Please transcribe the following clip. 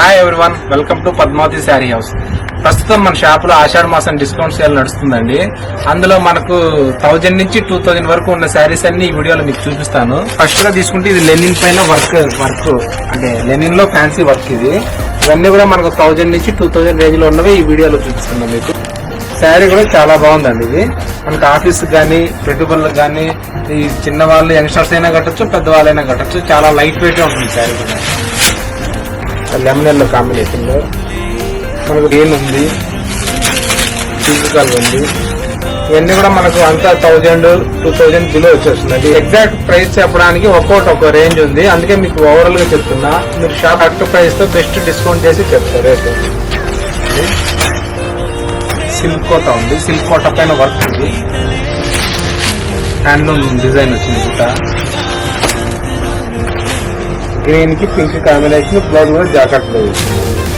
Hi everyone, welcome to Padmavati sari house. ప్రస్తుతం మన shop లో ఆషాఢ మాసం డిస్కౌంట్ సేల్ నడుస్తుందండి. అందులో మనకు 1000 నుంచి 2000 వరకు ఉన్న శారీస్ అన్ని ఈ వీడియోలో మీకు చూపిస్తాను. ఫస్ట్ గా తీసుకుంటే ఇది లెనిన్ పైన వర్క్ అంటే లెనిన్ లో ఫ్యాన్సీ వర్క్. ఇవన్నీ కూడా మనకు 1000 నుంచి 2000 రేంజ్ లో ఉన్నవి ఈ వీడియోలో చూపిస్తున్నాం మీకు. శారీ కూడా చాలా బాగుందండి. ఇది మనకు ఆఫీస్ గానీ పెట్టుబడులకు గానీ ఈ చిన్న వాళ్ళు యంగ్స్టర్స్ అయినా కట్టొచ్చు, పెద్దవాళ్ళైనా కట్టొచ్చు. చాలా లైట్ వెయిట్ ఉంటుంది శారీ కూడా. లెమన్ ఎల్లో కాంబినేషన్ లో మనకు గ్రీన్ ఉంది, పింక్ కలర్ ఉంది. ఇవన్నీ కూడా మనకు అంతా 1000-2000 బిలో వచ్చేస్తుంది. ఎగ్జాక్ట్ ప్రైస్ చెప్పడానికి ఒక్కో రేంజ్ ఉంది, అందుకే మీకు ఓవరాల్ గా చెప్తున్నా. మీరు షాప్ కరెక్ట్ ప్రైస్ తో బెస్ట్ డిస్కౌంట్ చేసి చెప్తారు రేట్. సిల్క్ కోట ఉంది, సిల్క్ కోట పైన వర్క్ ఉంది, హ్యాండ్లూమ్ డిజైన్ వచ్చింది. ఇంకా గ్రీన్ కి పింక్ కాంబినేషన్, బ్లౌజ్ కూడా జాకెట్ బ్లౌజ్.